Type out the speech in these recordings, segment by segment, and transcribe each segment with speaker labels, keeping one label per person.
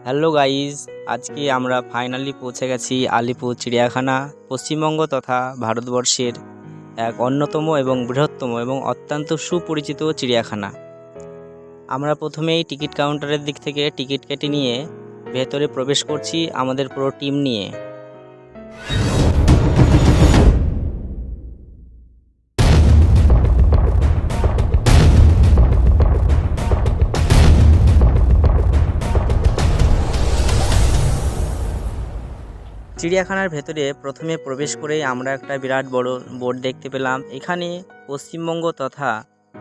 Speaker 1: Hello guys, আজকে আমরা finally পৌঁছে গেছি আলিপুর চিড়িয়াখানা, পশ্চিমবঙ্গ তথা ভারতবর্ষের এক অন্যতম এবং বৃহত্তম এবং অত্যন্ত সুপরিচিত চিড়িয়াখানা। আমরা প্রথমেই টিকিট কাউন্টারের দিক থেকে টিকিট কেটে নিয়ে ভেতরে প্রবেশ করছি আমাদের পুরো টিম নিয়ে। চিড়িয়াখানার ভেতরে প্রথমে প্রবেশ করেই আমরা একটা বিরাট বড় বোর্ড দেখতে পেলাম। এখানে পশ্চিমবঙ্গ তথা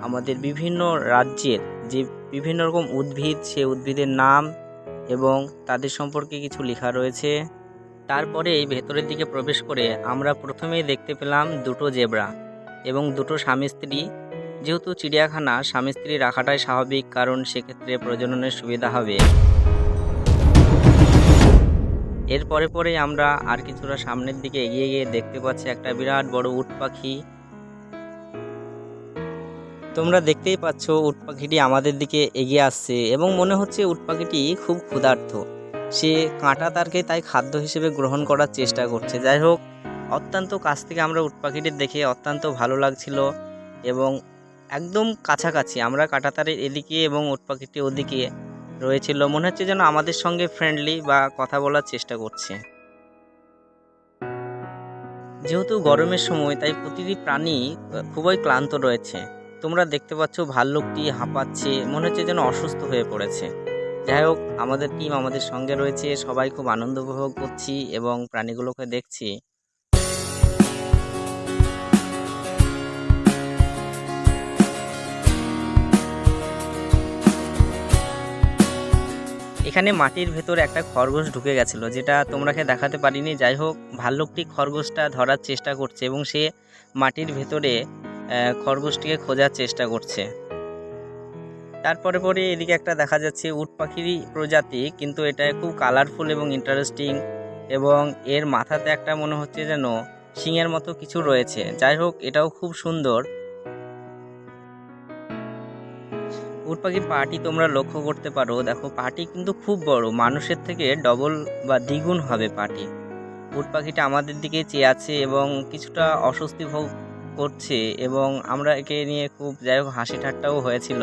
Speaker 1: আমাদের বিভিন্ন রাজ্যের যে বিভিন্ন রকম উদ্ভিদ, সে উদ্ভিদের নাম এবং তাদের সম্পর্কে কিছু লেখা রয়েছে। তারপরে এই ভেতরের দিকে প্রবেশ করে আমরা প্রথমেই দেখতে পেলাম দুটো জেব্রা এবং দুটো স্বামী স্ত্রী। যেহেতু চিড়িয়াখানা, স্বামী স্ত্রী রাখাটাই স্বাভাবিক, কারণ সেক্ষেত্রে প্রজননের সুবিধা হবে। এর পরে আমরা আর কিছুটা সামনের দিকে এগিয়ে গিয়ে দেখতে পাচ্ছি একটা বিরাট বড় উট পাখি। তোমরা দেখতেই পাচ্ছ উট পাখিটি আমাদের দিকে এগিয়ে আসছে এবং মনে হচ্ছে উট পাখিটি খুব ক্ষুধার্ত। সে কাঁটা তারকে তাই খাদ্য হিসেবে গ্রহণ করার চেষ্টা করছে। যাই হোক, অত্যন্ত কাছ থেকে আমরা উট পাখিটি দেখে অত্যন্ত ভালো লাগছিল এবং একদম কাছাকাছি আমরা কাঁটাতারের এদিকে এবং উট পাখিটি ওদিকে রয়েছিল। মনে হচ্ছে যেন আমাদের সঙ্গে ফ্রেন্ডলি বা কথা বলার চেষ্টা করছে। যেহেতু গরমের সময়, তাই প্রতিটি প্রাণী খুবই ক্লান্ত রয়েছে। তোমরা দেখতে পাচ্ছ ভাল্লুকটি হাঁপাচ্ছে, মনে হচ্ছে যেন অসুস্থ হয়ে পড়েছে। যাই হোক, আমাদের টিম আমাদের সঙ্গে রয়েছে, সবাই খুব আনন্দ উপভোগ করছি এবং প্রাণীগুলোকে দেখছি। এখানে মাটির ভেতর একটা খরগোশ ঢুকে গেছিল, যেটা তোমরাকে দেখাতে পারিনি। যাই হোক, ভাল্লুকটি খরগোশটা ধরার চেষ্টা করছে এবং সে মাটির ভেতরে খরগোশটিকে খোঁজার চেষ্টা করছে। তারপরে এদিকে একটা দেখা যাচ্ছে উট পাখিরই প্রজাতি, কিন্তু এটা খুব কালারফুল এবং ইন্টারেস্টিং এবং এর মাথাতে একটা মনে হচ্ছে যেন শিংয়ের মতো কিছু রয়েছে। যাই হোক, এটাও খুব সুন্দর। উট পাখির পাটি তোমরা লক্ষ্য করতে পারো, দেখো পাটি কিন্তু খুব বড়, মানুষের থেকে ডবল বা দ্বিগুণ হবে পাটি। উট পাখিটা আমাদের দিকে চেয়ে আছে এবং কিছুটা অস্বস্তি ভোগ করছে এবং আমরা একে নিয়ে খুব, যাই হোক, হাসি ঠাট্টাও হয়েছিল।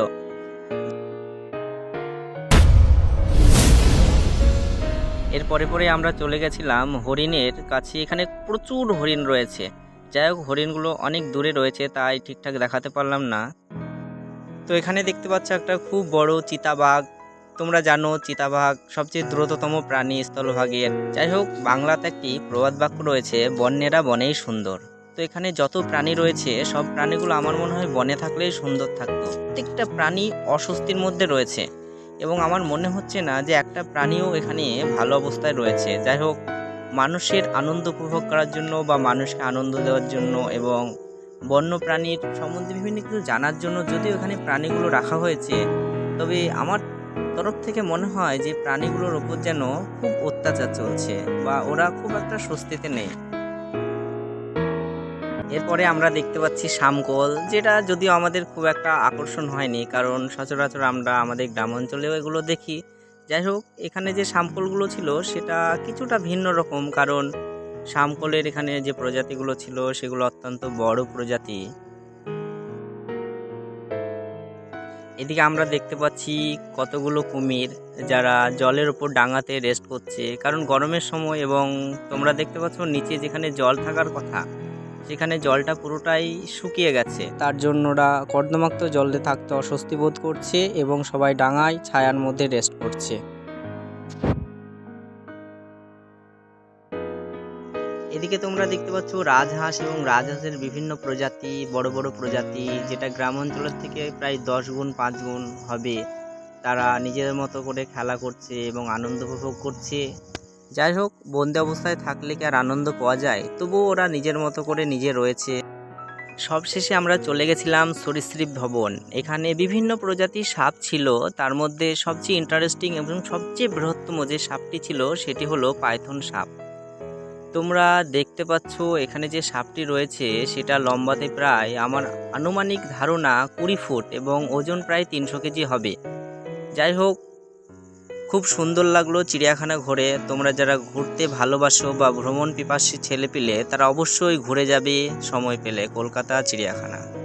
Speaker 1: এর পরে আমরা চলে গেছিলাম হরিণের কাছে। এখানে প্রচুর হরিণ রয়েছে। যাই হোক, হরিণগুলো অনেক দূরে রয়েছে, তাই ঠিকঠাক দেখাতে পারলাম না। তো এখানে দেখতে পাচ্ছ একটা খুব বড় চিতাবাঘ। তোমরা জানো চিতাবাঘ সবচেয়ে দ্রুততম প্রাণী স্থলভাগের। যাই হোক, বাংলাতে একটি প্রবাদ বাক্য রয়েছে, বন্যেরা বনেই সুন্দর। তো এখানে যত প্রাণী রয়েছে, সব প্রাণীগুলো আমার মনে হয় বনে থাকলেই সুন্দর থাকতো। প্রত্যেকটা প্রাণী অস্বস্তির মধ্যে রয়েছে এবং আমার মনে হচ্ছে না যে একটা প্রাণীও এখানে ভালো অবস্থায় রয়েছে। যাই হোক, মানুষের আনন্দ উপভোগ করার জন্য বা মানুষকে আনন্দ দেওয়ার জন্য এবং বন্য প্রাণীর সম্বন্ধে বিভিন্ন কিছু জানার জন্য যদিও এখানে প্রাণীগুলো রাখা হয়েছে, তবে আমার তরফ থেকে মনে হয় যে প্রাণীগুলোর ওপর যেন খুব অত্যাচার চলছে বা ওরা খুব একটা স্বস্তিতে নেই। এরপরে আমরা দেখতে পাচ্ছি শামকোল, যেটা যদিও আমাদের খুব একটা আকর্ষণ হয়নি, কারণ সচরাচর আমরা আমাদের গ্রাম অঞ্চলেও এগুলো দেখি। যাই হোক, এখানে যে শামকোলগুলো ছিল সেটা কিছুটা ভিন্ন রকম, কারণ শামকোলের এখানে যে প্রজাতিগুলো ছিল সেগুলো অত্যন্ত বড় প্রজাতি। এদিকে আমরা দেখতে পাচ্ছি কতগুলো কুমির, যারা জলের ওপর ডাঙাতে রেস্ট করছে, কারণ গরমের সময়। এবং তোমরা দেখতে পাচ্ছ নিচে যেখানে জল থাকার কথা, সেখানে জলটা পুরোটাই শুকিয়ে গেছে। তার জন্য ওরা কর্দমাক্ত জলে থাকতে অস্বস্তি বোধ করছে এবং সবাই ডাঙায় ছায়ার মধ্যে রেস্ট করছে। এদিকে তোমরা দেখতে পাচ্ছ রাজহাঁস এবং রাজহাঁসের বিভিন্ন প্রজাতি, বড় বড় প্রজাতি, যেটা গ্রাম অঞ্চলের থেকে প্রায় 10 গুণ 5 গুণ হবে। তারা নিজের মতো করে খেলা করছে এবং আনন্দ উপভোগ করছে। যাই হোক, বন্দি অবস্থায় থাকলে কি আর আনন্দ পাওয়া যায়? তবুও ওরা নিজের মতো করে নিজে রয়েছে। সবশেষে আমরা চলে গেছিলাম সরীসৃপ ভবন। এখানে বিভিন্ন প্রজাতির সাপ ছিল, তার মধ্যে সবচেয়ে ইন্টারেস্টিং এবং সবচেয়ে বৃহত্তম যে সাপটি ছিল সেটি হলো পাইথন সাপ। তোমরা দেখতে পাচ্ছ এখানে যে সাপটি রয়েছে সেটা লম্বাতে প্রায়, আমার আনুমানিক ধারণা, 20 ফুট এবং ওজন প্রায় 300 কেজি হবে। যাই হোক, খুব সুন্দর লাগলো চিড়িয়াখানা ঘুরে। তোমরা যারা ঘুরতে ভালোবাসো বা ভ্রমণ পিপাসী ছেলেপিলে তারা অবশ্যই ঘুরে যাবে সময় পেলে কলকাতা চিড়িয়াখানা।